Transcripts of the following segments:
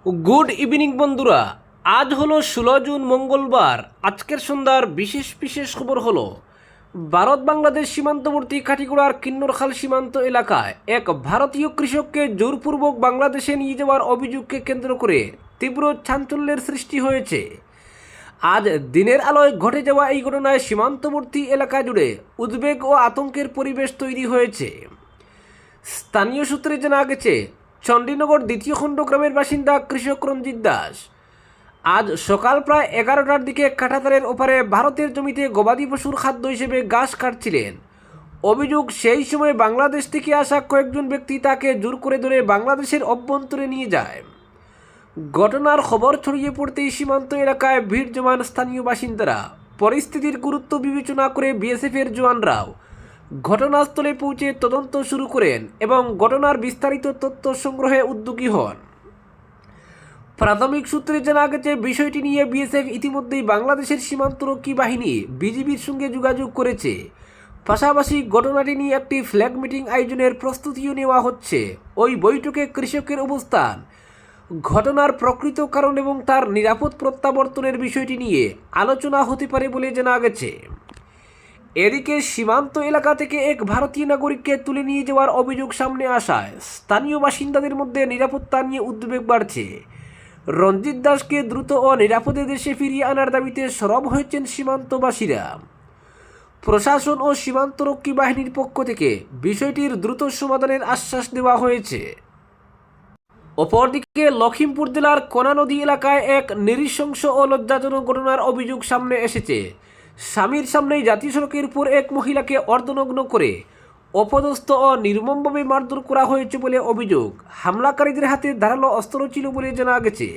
Good evening বন্ধুরা। আজ হলো 16 জুন মঙ্গলবার। আজকের সন্ধ্যার বিশেষ বিশেষ খবর হলো ভারত বাংলাদেশ সীমান্তবর্তী কাঠিগোড়ার কিন্নরখাল সীমান্ত এলাকায় এক ভারতীয় কৃষককে জোরপূর্বক বাংলাদেশে নিয়ে যাওয়ার অভিযোগকে কেন্দ্র করে তীব্র চাঞ্চল্যের সৃষ্টি হয়েছে। আজ দিনের আলোয় ঘটে যাওয়া এই ঘটনায় সীমান্তবর্তী এলাকা জুড়ে উদ্বেগ ও আতঙ্কের পরিবেশ তৈরি হয়েছে। স্থানীয় সূত্রে জানা গেছে, চণ্ডীনগর দ্বিতীয় খণ্ড গ্রামের বাসিন্দা কৃষক রঞ্জিত দাস আজ সকাল প্রায় 11টার দিকে কাঁটাতারের ওপারে ভারতের জমিতে গবাদি পশুর খাদ্য হিসেবে ঘাস কাটছিলেন। অভিযোগ, সেই সময় বাংলাদেশ থেকে আসা কয়েকজন ব্যক্তি তাকে জোর করে ধরে বাংলাদেশের অভ্যন্তরে নিয়ে যায়। ঘটনার খবর ছড়িয়ে পড়তেই সীমান্ত এলাকায় ভিড় জমান স্থানীয় বাসিন্দারা। পরিস্থিতির গুরুত্ব বিবেচনা করে বিএসএফের জওয়ানরাও ঘটনাস্থলে পৌঁছে তদন্ত শুরু করেন এবং ঘটনার বিস্তারিত তথ্য সংগ্রহে উদ্যোগী হন। প্রাথমিক সূত্রে জানা গেছে, বিষয়টি নিয়ে বিএসএফ ইতিমধ্যেই বাংলাদেশের সীমান্তরক্ষী বাহিনী বিজিবির সঙ্গে যোগাযোগ করেছে। পাশাপাশি ঘটনাটি নিয়ে একটি ফ্ল্যাগ মিটিং আয়োজনের প্রস্তুতিও নেওয়া হচ্ছে। ওই বৈঠকে কৃষকের অবস্থান, ঘটনার প্রকৃত কারণ এবং তার নিরাপদ প্রত্যাবর্তনের বিষয়টি নিয়ে আলোচনা হতে পারে বলে জানা গেছে। এদিকে সীমান্ত এলাকা থেকে এক ভারতীয় নাগরিককে তুলে নিয়ে যাওয়ার অভিযোগ সামনে আসায় স্থানীয় বাসিন্দাদের মধ্যে নিরাপত্তা নিয়ে উদ্বেগ বাড়ছে। রঞ্জিত দাসকে দ্রুত ও নিরাপদে দেশে ফিরিয়ে আনার দাবিতে সরব হয়েছেন সীমান্তবাসীরা। প্রশাসন ও সীমান্তরক্ষী বাহিনীর পক্ষ থেকে বিষয়টির দ্রুত সমাধানের আশ্বাস দেওয়া হয়েছে। অপরদিকে লখিমপুর জেলার কোনা নদী এলাকায় এক নৃশংস ও লজ্জাজনক ঘটনার অভিযোগ সামনে এসেছে। স্বামীর সামনেই জাতীয় সড়কের উপর এক মহিলাকে অর্ধনগ্ন করে অপদস্থ ও নির্মমভাবে মারধর করা হয়েছে বলে অভিযোগ। হামলাকারীদের হাতে ধারালো অস্ত্র ছিল বলে জানা গেছে।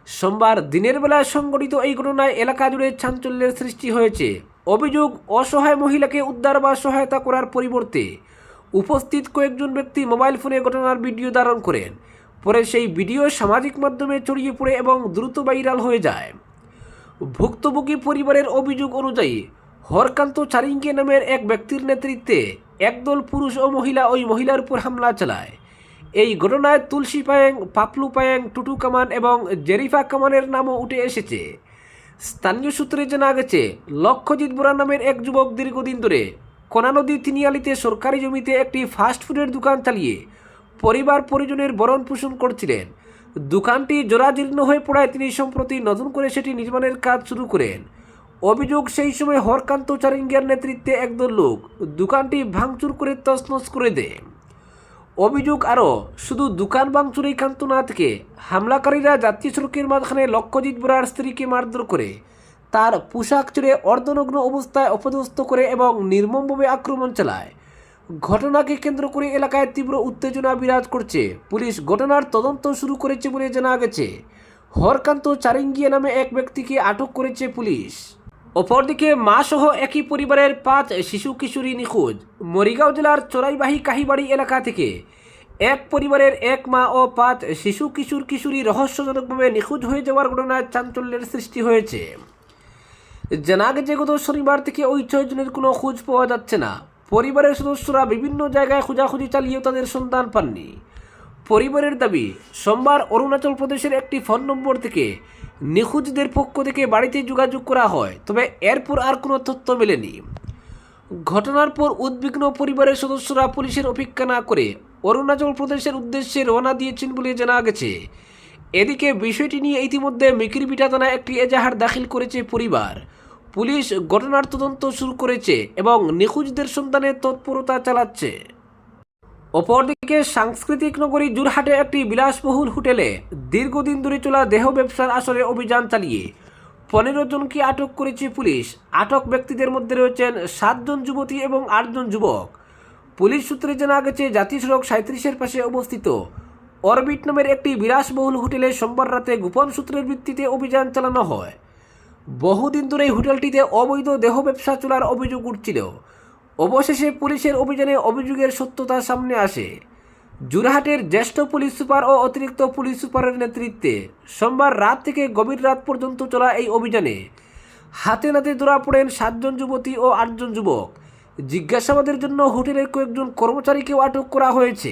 সোমবার দিনের বেলায় সংঘটিত এই ঘটনায় এলাকা জুড়ে চাঞ্চল্যের সৃষ্টি হয়েছে। অভিযোগ, অসহায় মহিলাকে উদ্ধার বা সহায়তা করার পরিবর্তে উপস্থিত কয়েকজন ব্যক্তি মোবাইল ফোনে ঘটনার ভিডিও ধারণ করেন। পরে সেই ভিডিও সামাজিক মাধ্যমে ছড়িয়ে পড়ে এবং দ্রুত ভাইরাল হয়ে যায়। ভুক্তভোগী পরিবারের অভিযোগ অনুযায়ী হরকান্ত চারিঙ্গে নামের এক ব্যক্তির নেতৃত্বে একদল পুরুষ ও মহিলা ওই মহিলার উপর হামলা চালায়। এই ঘটনায় তুলসী পায়েং, পাপলু পায়েং, টুটু কামান এবং জেরিফা কামানের নামও উঠে এসেছে। স্থানীয় সূত্রে জানা গেছে, লক্ষ্যজিৎ বোরা নামের এক যুবক দীর্ঘদিন ধরে কোনা নদী তিনিয়ালিতে সরকারি জমিতে একটি ফাস্টফুডের দোকান চালিয়ে পরিবার পরিজনের ভরণ পোষণ করছিলেন। দোকানটি জরাজীর্ণ হয়ে পড়ায় তিনি সম্প্রতি নতুন করে সেটি নির্মাণের কাজ শুরু করেন। অভিযোগ, সেই সময় হরকান্ত চারিঙ্গের নেতৃত্বে একদল লোক দোকানটি ভাঙচুর করে তছনছ করে দেয়। অভিযোগ আরও, শুধু দোকান ভাঙচুরেই ক্ষান্ত না থেকে হামলাকারীরা জাতীয় সড়কের মাঝখানে লক্ষ্যজিৎ বোরার স্ত্রীকে মারধর করে তার পোশাক ছেড়ে অর্ধনগ্ন অবস্থায় অপদস্থ করে এবং নির্মমভাবে আক্রমণ চালায়। ঘটনাকে কেন্দ্র করে এলাকায় তীব্র উত্তেজনা বিরাজ করছে। পুলিশ ঘটনার তদন্ত শুরু করেছে বলে জানা গেছে। হরকান্ত চারিঙ্গিয়া নামে এক ব্যক্তিকে আটক করেছে পুলিশ। অপরদিকে মা সহ একই পরিবারের 5 শিশু কিশোরী নিখোঁজ। মরিগাঁও জেলার চড়াইবাহী কাহিবাড়ি এলাকা থেকে এক পরিবারের এক মা ও 5 শিশু কিশোরী রহস্যজনকভাবে নিখোঁজ হয়ে যাওয়ার ঘটনায় চাঞ্চল্যের সৃষ্টি হয়েছে। জানা গেছে, গত শনিবার থেকে ওই 6 জনের কোনো খোঁজ পাওয়া যাচ্ছে না। পরিবারের সদস্যরা বিভিন্ন জায়গায় খোঁজাখুঁজি চালিয়েও তাদের সন্ধান পাননি। পরিবারের দাবি, সোমবার অরুণাচল প্রদেশের একটি ফোন নম্বর থেকে নিখোঁজদের পক্ষ থেকে বাড়িতে যোগাযোগ করা হয়, তবে এরপর আর কোনো তথ্য মেলেনি। ঘটনার পর উদ্বিগ্ন পরিবারের সদস্যরা পুলিশের অপেক্ষা না করে অরুণাচল প্রদেশের উদ্দেশ্যে রওনা দিয়েছেন বলে জানা গেছে। এদিকে বিষয়টি নিয়ে ইতিমধ্যে মিকিরবিটা থানায় একটি এজাহার দাখিল করেছে পরিবার। পুলিশ ঘটনার তদন্ত শুরু করেছে এবং নিখোঁজদের সন্ধানে তৎপরতা চালাচ্ছে। অপরদিকে সাংস্কৃতিক নগরী যোরহাটে একটি বিলাসবহুল হোটেলে দীর্ঘদিন ধরে চলা দেহ ব্যবসার আসরে অভিযান চালিয়ে 15 জনকে আটক করেছে পুলিশ। আটক ব্যক্তিদের মধ্যে রয়েছেন 7 জন যুবতী এবং 8 জন যুবক। পুলিশ সূত্রে জানা গেছে, জাতীয় সড়ক 37-এর পাশে অবস্থিত অরবিট নামের একটি বিলাসবহুল হোটেলে সোমবার রাতে গোপন সূত্রের ভিত্তিতে অভিযান চালানো হয়। বহুদিন ধরে হোটেলটিতে অবৈধ দেহ ব্যবসা চলার অভিযোগ উঠছিল। অবশেষে পুলিশের অভিযানে অভিযোগের সত্যতা সামনে আসে। যোরহাটের জ্যেষ্ঠ পুলিশ সুপার ও অতিরিক্ত পুলিশ সুপারের নেতৃত্বে সোমবার রাত থেকে গভীর রাত পর্যন্ত চলা এই অভিযানে হাতে নাতে ধরা পড়েন 7 জন যুবতী ও 8 জন যুবক। জিজ্ঞাসাবাদের জন্য হোটেলের কয়েকজন কর্মচারীকেও আটক করা হয়েছে।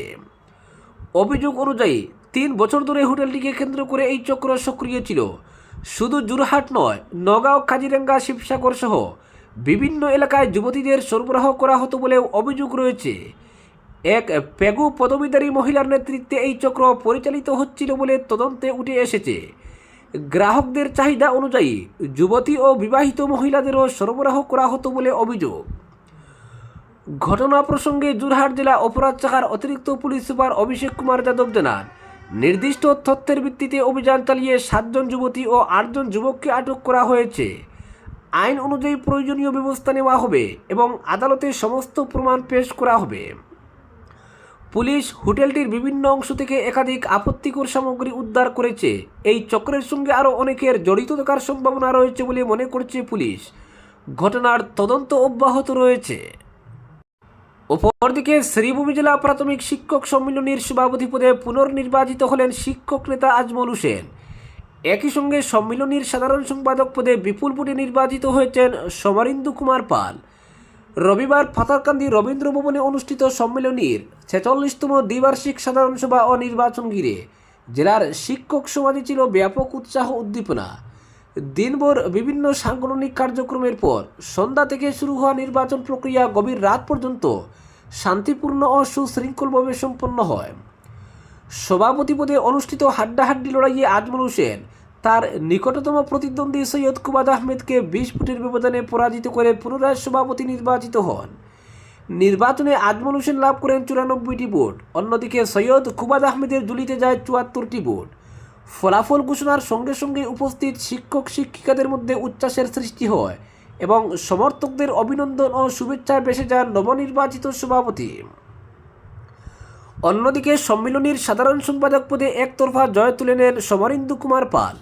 অভিযোগ অনুযায়ী 3 বছর ধরে হোটেলটিকে কেন্দ্র করে এই চক্র সক্রিয় ছিল। শুধু যোরহাট নয়, নগাঁও, কাজিরাঙ্গা, শিবসাগর সহ বিভিন্ন এলাকায় যুবতীদের সরবরাহ করা হতো বলেও অভিযোগ রয়েছে। এক পেগু পদবীধারী মহিলার নেতৃত্বে এই চক্র পরিচালিত হচ্ছিল বলে তদন্তে উঠে এসেছে। গ্রাহকদের চাহিদা অনুযায়ী যুবতী ও বিবাহিত মহিলাদেরও সরবরাহ করা হতো বলে অভিযোগ। ঘটনা প্রসঙ্গে যোরহাট জেলা অপরাধ শাখার অতিরিক্ত পুলিশ সুপার অভিষেক কুমার যাদব জানান, নির্দিষ্ট তথ্যের ভিত্তিতে অভিযান চালিয়ে 7 জন যুবতী ও 8 জন যুবককে আটক করা হয়েছে। আইন অনুযায়ী প্রয়োজনীয় ব্যবস্থা নেওয়া হবে এবং আদালতে সমস্ত প্রমাণ পেশ করা হবে। পুলিশ হোটেলটির বিভিন্ন অংশ থেকে একাধিক আপত্তিকর সামগ্রী উদ্ধার করেছে। এই চক্রের সঙ্গে আরও অনেকের জড়িত থাকার সম্ভাবনা রয়েছে বলে মনে করছে পুলিশ। ঘটনার তদন্ত অব্যাহত রয়েছে। অপরদিকে শ্রীভূমি জেলা প্রাথমিক শিক্ষক সম্মিলনীর সভাপতি পদে পুনর্নির্বাচিত হলেন শিক্ষক নেতা আজমল হোসেন। একই সঙ্গে সম্মিলনীর সাধারণ সম্পাদক পদে বিপুল ভোটে নির্বাচিত হয়েছেন সমরেন্দু কুমার পাল। রবিবার পাথারকান্দি রবীন্দ্র ভবনে অনুষ্ঠিত সম্মেলনীর 46তম দ্বিবার্ষিক সাধারণ সভা ও নির্বাচন ঘিরে জেলার শিক্ষক সমাজে ছিল ব্যাপক উৎসাহ উদ্দীপনা। দিনভর বিভিন্ন সাংগঠনিক কার্যক্রমের পর সন্ধ্যা থেকে শুরু হওয়া নির্বাচন প্রক্রিয়া গভীর রাত পর্যন্ত শান্তিপূর্ণ ও সুশৃঙ্খলভাবে সম্পন্ন হয়। সভাপতি পদে অনুষ্ঠিত হাড্ডাহাড্ডি লড়াইয়ে আজমল হোসেন তার নিকটতম প্রতিদ্বন্দ্বী সৈয়দ কুবাদ আহমেদকে 20 ভোটের ব্যবধানে পরাজিত করে পুনরায় সভাপতি নির্বাচিত হন। নির্বাচনে আজমল হোসেন লাভ করেন 94টি ভোট। অন্যদিকে সৈয়দ কুবাদ আহমেদের ঝুলিতে যায় 74টি ভোট। ফলাফল ঘোষণার সঙ্গে সঙ্গে উপস্থিত শিক্ষক শিক্ষিকাদের মধ্যে উচ্ছ্বাসের সৃষ্টি হয় এবং সমর্থকদের অভিনন্দন ও শুভেচ্ছায় ভেসে যান নবনির্বাচিত সভাপতি। অন্যদিকে সম্মিলনীর সাধারণ সম্পাদক পদে একতরফা জয় তুলে নেন সমরেন্দু কুমার পাল।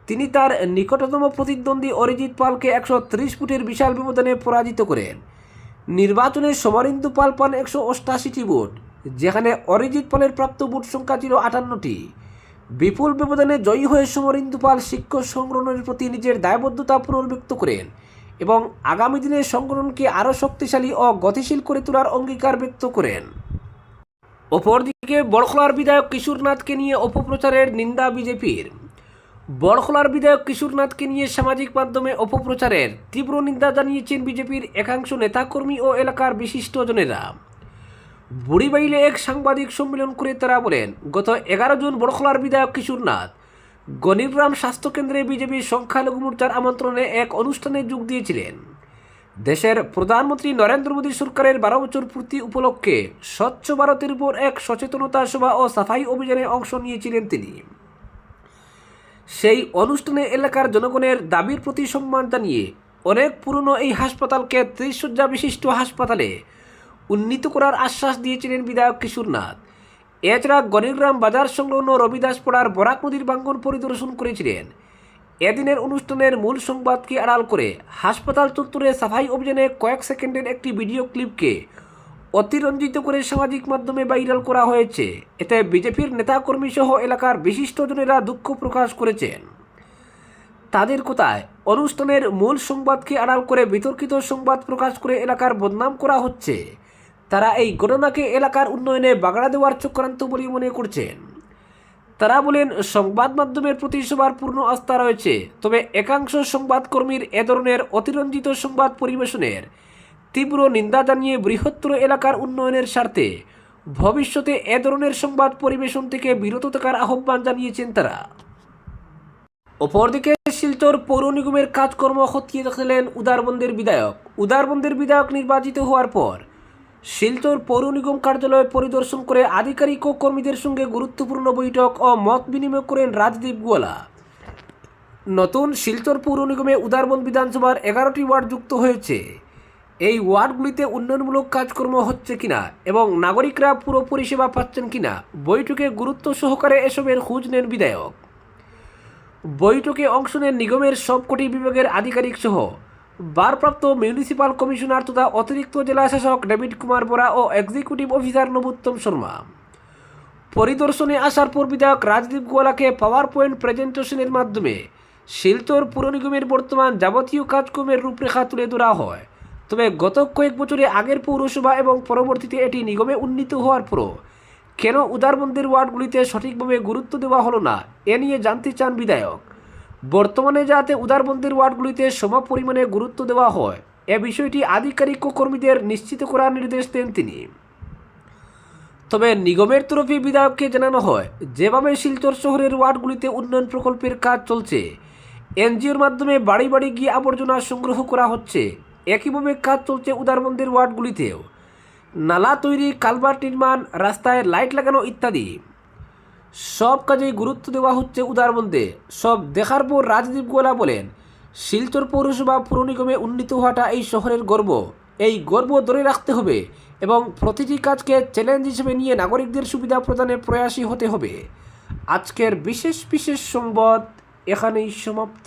তিনি তার নিকটতম প্রতিদ্বন্দ্বী অরিজিৎ পালকে 130 ভোটের বিশাল ব্যবধানে পরাজিত করেন। নির্বাচনে সমরেন্দু পাল পান 188টি ভোট, যেখানে অরিজিৎ পালের প্রাপ্ত ভোট সংখ্যা ছিল 58টি। বিপুল ব্যবধানে জয়ী হয়ে সমরেন্দু পাল শিক্ষক সংগঠনের প্রতি নিজের দায়বদ্ধতা পুনর্ব্যক্ত করেন এবং আগামী দিনে সংগঠনকে আরও শক্তিশালী ও গতিশীল করে তোলার অঙ্গীকার ব্যক্ত করেন। অপরদিকে বড়খলার বিধায়ক কিশোরনাথকে নিয়ে অপপ্রচারের নিন্দা বিজেপির। বড়খলার বিধায়ক কিশোরনাথকে নিয়ে সামাজিক মাধ্যমে অপপ্রচারের তীব্র নিন্দা জানিয়েছেন বিজেপির একাংশ নেতাকর্মী ও এলাকার বিশিষ্টজনেরা। বুড়িবাইলে এক সাংবাদিক সম্মেলন করে তারা বলেন, গত 11 জুন বড়খলার বিধায়ক কিশোরনাথ গণিগ্রাম স্বাস্থ্যকেন্দ্রে বিজেপির সংখ্যালঘু মোর্চার আমন্ত্রণে এক অনুষ্ঠানে যোগ দিয়েছিলেন। দেশের প্রধানমন্ত্রী নরেন্দ্র মোদী সরকারের 12 বছর পূর্তি উপলক্ষে স্বচ্ছ ভারতের উপর এক সচেতনতা সভা ও সাফাই অভিযানে অংশ নিয়েছিলেন তিনি। সেই অনুষ্ঠানে এলাকার জনগণের দাবির প্রতি সম্মান জানিয়ে অনেক পুরনো এই হাসপাতালকে 30 শয্যা বিশিষ্ট হাসপাতালে উন্নীত করার আশ্বাস দিয়েছিলেন বিধায়ক কিশোরনাথ। এছাড়া গণিগ্রাম বাজার সংলগ্ন রবিদাসপাড়ার বরাক নদীর ভাঙ্গন পরিদর্শন করেছিলেন। এদিনের অনুষ্ঠানের মূল সংবাদকে আড়াল করে হাসপাতাল চত্বরে সাফাই অভিযানে কয়েক সেকেন্ডের একটি ভিডিও ক্লিপকে অতিরঞ্জিত করে সামাজিক মাধ্যমে ভাইরাল করা হয়েছে। এতে বিজেপির নেতাকর্মী সহ এলাকার বিশিষ্টজনেরা দুঃখ প্রকাশ করেছেন। তাদের কথায়, অনুষ্ঠানের মূল সংবাদকে আড়াল করে বিতর্কিত সংবাদ প্রকাশ করে এলাকার বদনাম করা হচ্ছে। তারা এই ঘটনাকে এলাকার উন্নয়নে বাগড়া দেওয়ার চক্রান্ত বলে মনে করছেন। তারা বলেন, সংবাদ মাধ্যমের প্রতি সবার পূর্ণ আস্থা রয়েছে, তবে একাংশ সংবাদকর্মীর এ ধরনের অতিরঞ্জিত সংবাদ পরিবেশনের তীব্র নিন্দা জানিয়ে বৃহত্তর এলাকার উন্নয়নের স্বার্থে ভবিষ্যতে এ ধরনের সংবাদ পরিবেশন থেকে বিরত থাকার আহ্বান জানিয়েছেন তারা। অপরদিকে শিলচর পৌর নিগমের কাজকর্ম খতিয়ে দেখলেন উদারবন্দের বিধায়ক। উদারবন্দের বিধায়ক নির্বাচিত হওয়ার পর শিলচর পৌর নিগম কার্যালয় পরিদর্শন করে আধিকারিক ও কর্মীদের সঙ্গে গুরুত্বপূর্ণ বৈঠক ও মত বিনিময় করেন রাজদীপ গোয়ালা। নতুন শিলচর পৌর নিগমে উদারবন্দ বিধানসভার 11টি ওয়ার্ড যুক্ত হয়েছে। এই ওয়ার্ডগুলিতে উন্নয়নমূলক কাজকর্ম হচ্ছে কিনা এবং নাগরিকরা পুরো পরিষেবা পাচ্ছেন কিনা বৈঠকে গুরুত্ব সহকারে এসবের খোঁজ নেন বিধায়ক। বৈঠকে অংশ নেন নিগমের সবকটি বিভাগের আধিকারিক সহ ভারপ্রাপ্ত মিউনিসিপাল কমিশনার তথা অতিরিক্ত জেলা শাসক ডেভিড কুমার বরা ও এক্সিকিউটিভ অফিসার নবোত্তম শর্মা। পরিদর্শনে আসার পর বিধায়ক রাজদীপ গোয়ালাকে পাওয়ার পয়েন্ট প্রেজেন্টেশনের মাধ্যমে শিলচর পুর নিগমের বর্তমান যাবতীয় কাজকর্মের রূপরেখা তুলে ধরা হয়। তবে গত কয়েক বছরে আগের পৌরসভা এবং পরবর্তীতে এটি নিগমে উন্নীত হওয়ার পরও কেন উদারবন্দির ওয়ার্ডগুলিতে সঠিকভাবে গুরুত্ব দেওয়া হলো না, এ নিয়ে জানতে চান বিধায়ক। বর্তমানে যাতে উদারবন্দির ওয়ার্ডগুলিতে সম পরিমাণে গুরুত্ব দেওয়া হয়, এ বিষয়টি আধিকারিক ও কর্মীদের নিশ্চিত করার নির্দেশ দেন তিনি। তবে নিগমের তরফে বিধায়ককে জানানো হয়, যেভাবে শিলচর শহরের ওয়ার্ডগুলিতে উন্নয়ন প্রকল্পের কাজ চলছে, এনজিওর মাধ্যমে বাড়ি বাড়ি গিয়ে আবর্জনা সংগ্রহ করা হচ্ছে, একইভাবে কাজ চলছে উদারবন্দির ওয়ার্ডগুলিতেও। নালা তৈরি, কালভার্ট নির্মাণ, রাস্তায় লাইট লাগানো ইত্যাদি সব কাজেই গুরুত্ব দেওয়া হচ্ছে উদারবন্দে। সব দেখার পর রাজদীপ গোয়ালা বলেন, শিলচর পৌরসভা পুর নিগমে উন্নীত হওয়াটা এই শহরের গর্ব। এই গর্ব ধরে রাখতে হবে এবং প্রতিটি কাজকে চ্যালেঞ্জ হিসেবে নিয়ে নাগরিকদের সুবিধা প্রদানে প্রয়াসী হতে হবে। আজকের বিশেষ সংবাদ এখানেই সমাপ্ত।